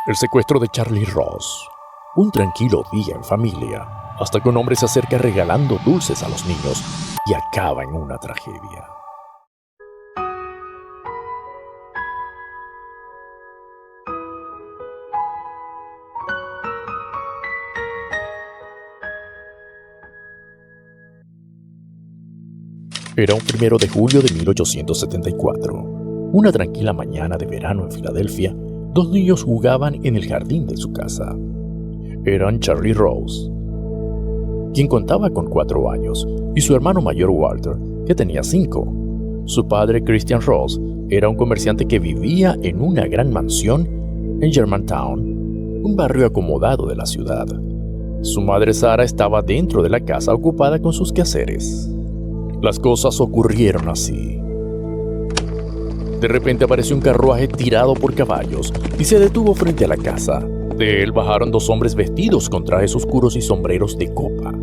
El secuestro de Charlie Ross. Un tranquilo día en familia, hasta que un hombre se acerca regalando dulces a los niños y acaba en una tragedia. Era un 1 de julio de 1874. Una tranquila mañana de verano en Filadelfia, dos niños jugaban en el jardín de su casa. Eran Charlie Ross, quien contaba con 4 años, y su hermano mayor Walter, que tenía 5. Su padre, Christian Ross, era un comerciante que vivía en una gran mansión en Germantown, un barrio acomodado de la ciudad. Su madre Sarah estaba dentro de la casa ocupada con sus quehaceres. Las cosas ocurrieron así. De repente apareció un carruaje tirado por caballos y se detuvo frente a la casa. De él bajaron 2 hombres vestidos con trajes oscuros y sombreros de copa.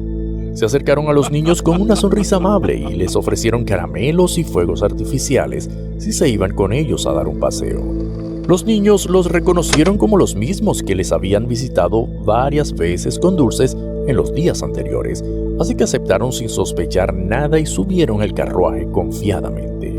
Se acercaron a los niños con una sonrisa amable y les ofrecieron caramelos y fuegos artificiales si se iban con ellos a dar un paseo. Los niños los reconocieron como los mismos que les habían visitado varias veces con dulces en los días anteriores, así que aceptaron sin sospechar nada y subieron el carruaje confiadamente.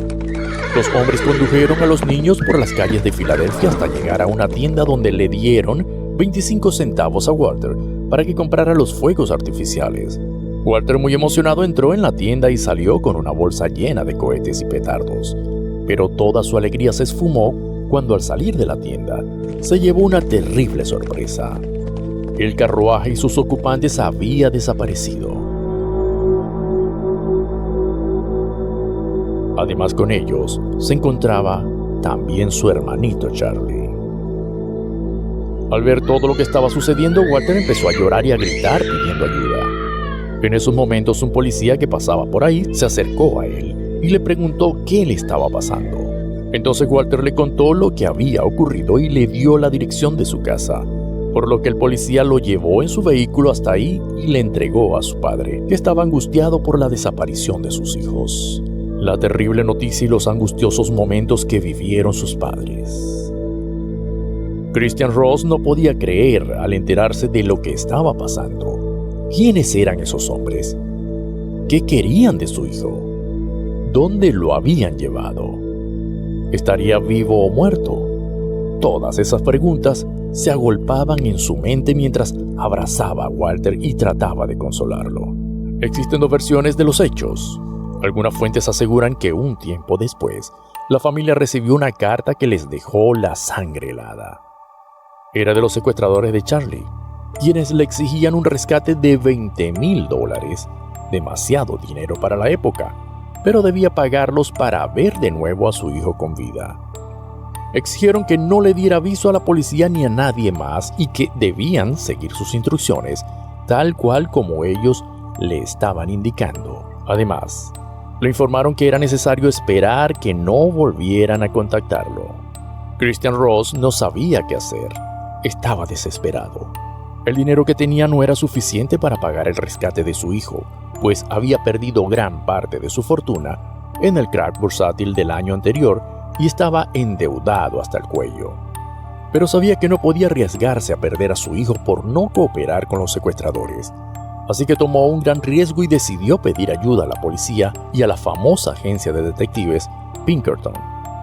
Los hombres condujeron a los niños por las calles de Filadelfia hasta llegar a una tienda donde le dieron 25 centavos a Walter para que comprara los fuegos artificiales. Walter, muy emocionado, entró en la tienda y salió con una bolsa llena de cohetes y petardos. Pero toda su alegría se esfumó cuando al salir de la tienda se llevó una terrible sorpresa. El carruaje y sus ocupantes habían desaparecido. Además, con ellos se encontraba también su hermanito Charlie. Al ver todo lo que estaba sucediendo, Walter empezó a llorar y a gritar pidiendo ayuda. En esos momentos, un policía que pasaba por ahí se acercó a él y le preguntó qué le estaba pasando. Entonces Walter le contó lo que había ocurrido y le dio la dirección de su casa, por lo que el policía lo llevó en su vehículo hasta ahí y le entregó a su padre, que estaba angustiado por la desaparición de sus hijos. La terrible noticia y los angustiosos momentos que vivieron sus padres. Christian Ross no podía creer al enterarse de lo que estaba pasando. ¿Quiénes eran esos hombres? ¿Qué querían de su hijo? ¿Dónde lo habían llevado? ¿Estaría vivo o muerto? Todas esas preguntas se agolpaban en su mente mientras abrazaba a Walter y trataba de consolarlo. Existen 2 versiones de los hechos. Algunas fuentes aseguran que un tiempo después, la familia recibió una carta que les dejó la sangre helada. Era de los secuestradores de Charlie, quienes le exigían un rescate de $20,000, demasiado dinero para la época, pero debía pagarlos para ver de nuevo a su hijo con vida. Exigieron que no le diera aviso a la policía ni a nadie más y que debían seguir sus instrucciones, tal cual como ellos le estaban indicando. Además, le informaron que era necesario esperar que no volvieran a contactarlo. Christian Ross no sabía qué hacer. Estaba desesperado. El dinero que tenía no era suficiente para pagar el rescate de su hijo, pues había perdido gran parte de su fortuna en el crack bursátil del año anterior y estaba endeudado hasta el cuello. Pero sabía que no podía arriesgarse a perder a su hijo por no cooperar con los secuestradores. Así que tomó un gran riesgo y decidió pedir ayuda a la policía y a la famosa agencia de detectives Pinkerton.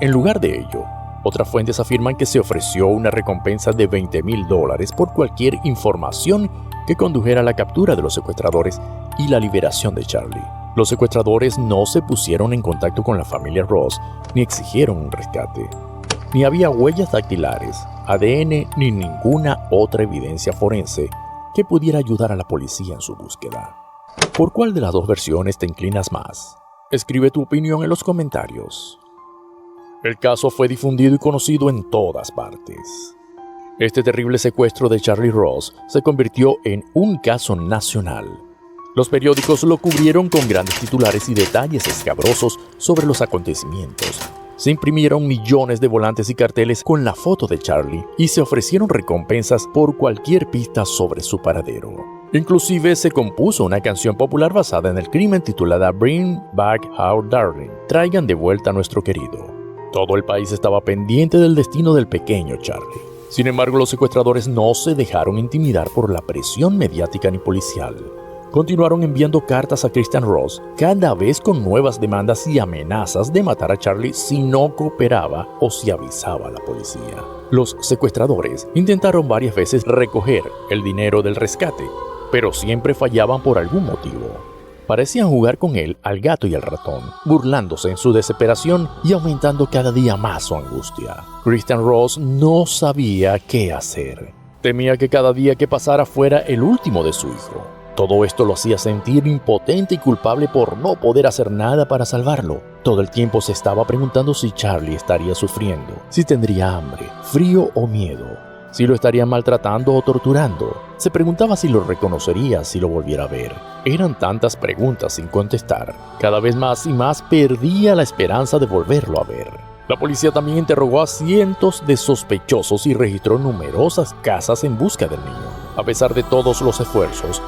En lugar de ello, otras fuentes afirman que se ofreció una recompensa de $20,000 por cualquier información que condujera a la captura de los secuestradores y la liberación de Charlie. Los secuestradores no se pusieron en contacto con la familia Ross ni exigieron un rescate. Ni había huellas dactilares, ADN ni ninguna otra evidencia forense que pudiera ayudar a la policía en su búsqueda. ¿Por cuál de las 2 versiones te inclinas más? Escribe tu opinión en los comentarios. El caso fue difundido y conocido en todas partes. Este terrible secuestro de Charlie Ross se convirtió en un caso nacional. Los periódicos lo cubrieron con grandes titulares y detalles escabrosos sobre los acontecimientos. Se imprimieron millones de volantes y carteles con la foto de Charlie y se ofrecieron recompensas por cualquier pista sobre su paradero. Inclusive se compuso una canción popular basada en el crimen titulada Bring Back Our Darling, traigan de vuelta a nuestro querido. Todo el país estaba pendiente del destino del pequeño Charlie. Sin embargo, los secuestradores no se dejaron intimidar por la presión mediática ni policial. Continuaron enviando cartas a Christian Ross, cada vez con nuevas demandas y amenazas de matar a Charlie si no cooperaba o si avisaba a la policía. Los secuestradores intentaron varias veces recoger el dinero del rescate, pero siempre fallaban por algún motivo. Parecían jugar con él al gato y al ratón, burlándose en su desesperación y aumentando cada día más su angustia. Christian Ross no sabía qué hacer. Temía que cada día que pasara fuera el último de su hijo. Todo esto lo hacía sentir impotente y culpable por no poder hacer nada para salvarlo. Todo el tiempo se estaba preguntando si Charlie estaría sufriendo, si tendría hambre, frío o miedo, si lo estarían maltratando o torturando. Se preguntaba si lo reconocería si lo volviera a ver. Eran tantas preguntas sin contestar. Cada vez más y más perdía la esperanza de volverlo a ver. La policía también interrogó a cientos de sospechosos y registró numerosas casas en busca del niño. A pesar de todos los esfuerzos,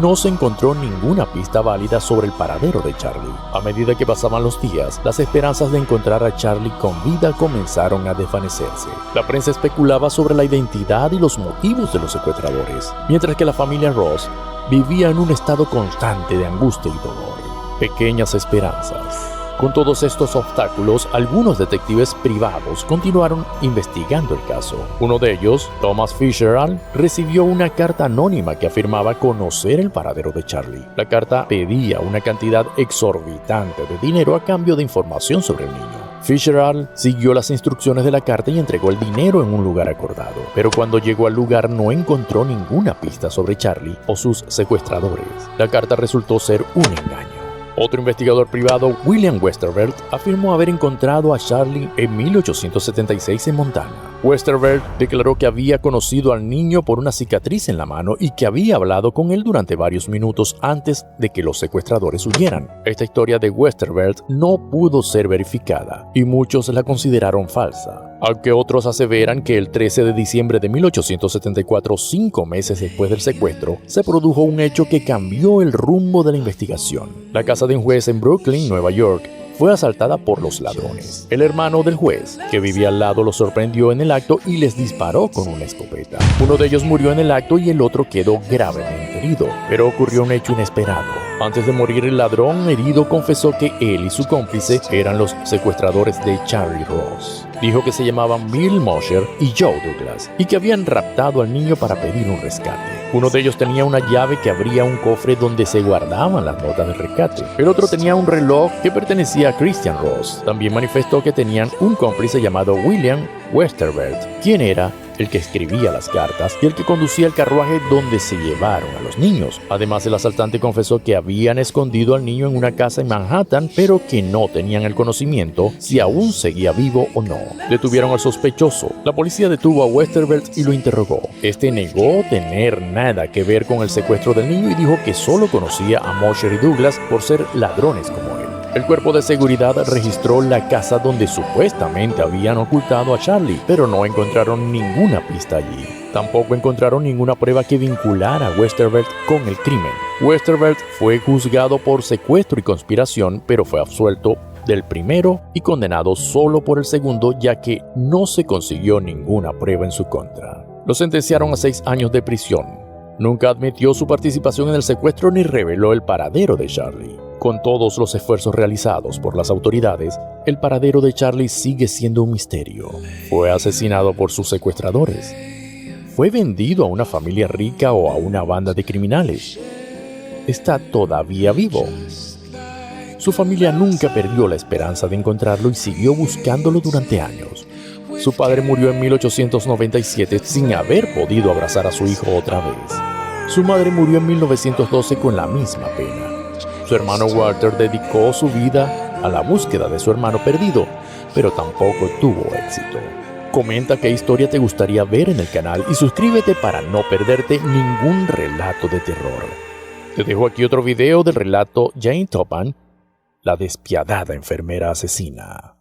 no se encontró ninguna pista válida sobre el paradero de Charlie. A medida que pasaban los días, las esperanzas de encontrar a Charlie con vida comenzaron a desvanecerse. La prensa especulaba sobre la identidad y los motivos de los secuestradores, mientras que la familia Ross vivía en un estado constante de angustia y dolor. Pequeñas esperanzas. Con todos estos obstáculos, algunos detectives privados continuaron investigando el caso. Uno de ellos, Thomas Fitzgerald, recibió una carta anónima que afirmaba conocer el paradero de Charlie. La carta pedía una cantidad exorbitante de dinero a cambio de información sobre el niño. Fitzgerald siguió las instrucciones de la carta y entregó el dinero en un lugar acordado. Pero cuando llegó al lugar no encontró ninguna pista sobre Charlie o sus secuestradores. La carta resultó ser un engaño. Otro investigador privado, William Westervelt, afirmó haber encontrado a Charlie en 1876 en Montana. Westervelt declaró que había conocido al niño por una cicatriz en la mano y que había hablado con él durante varios minutos antes de que los secuestradores huyeran. Esta historia de Westervelt no pudo ser verificada y muchos la consideraron falsa, aunque otros aseveran que el 13 de diciembre de 1874, 5 meses después del secuestro, se produjo un hecho que cambió el rumbo de la investigación. La casa de un juez en Brooklyn, Nueva York, fue asaltada por los ladrones. El hermano del juez, que vivía al lado, los sorprendió en el acto y les disparó con una escopeta. Uno de ellos murió en el acto y el otro quedó gravemente herido, pero ocurrió un hecho inesperado. Antes de morir, el ladrón herido confesó que él y su cómplice eran los secuestradores de Charlie Ross. Dijo que se llamaban Bill Mosher y Joe Douglas y que habían raptado al niño para pedir un rescate. Uno de ellos tenía una llave que abría un cofre donde se guardaban las notas de rescate. El otro tenía un reloj que pertenecía a Christian Ross. También manifestó que tenían un cómplice llamado William Westervelt, quien era el que escribía las cartas y el que conducía el carruaje donde se llevaron a los niños. Además, el asaltante confesó que habían escondido al niño en una casa en Manhattan, pero que no tenían el conocimiento si aún seguía vivo o no. Detuvieron al sospechoso. La policía detuvo a Westervelt y lo interrogó. Este negó tener nada que ver con el secuestro del niño y dijo que solo conocía a Mosher y Douglas por ser ladrones como él. El cuerpo de seguridad registró la casa donde supuestamente habían ocultado a Charlie, pero no encontraron ninguna pista allí. Tampoco encontraron ninguna prueba que vinculara a Westervelt con el crimen. Westervelt fue juzgado por secuestro y conspiración, pero fue absuelto del primero y condenado solo por el segundo, ya que no se consiguió ninguna prueba en su contra. Lo sentenciaron a 6 años de prisión. Nunca admitió su participación en el secuestro ni reveló el paradero de Charlie. Con todos los esfuerzos realizados por las autoridades, el paradero de Charlie sigue siendo un misterio. ¿Fue asesinado por sus secuestradores? ¿Fue vendido a una familia rica o a una banda de criminales? ¿Está todavía vivo? Su familia nunca perdió la esperanza de encontrarlo y siguió buscándolo durante años. Su padre murió en 1897 sin haber podido abrazar a su hijo otra vez. Su madre murió en 1912 con la misma pena. Su hermano Walter dedicó su vida a la búsqueda de su hermano perdido, pero tampoco tuvo éxito. Comenta qué historia te gustaría ver en el canal y suscríbete para no perderte ningún relato de terror. Te dejo aquí otro video del relato Jane Toppan, la despiadada enfermera asesina.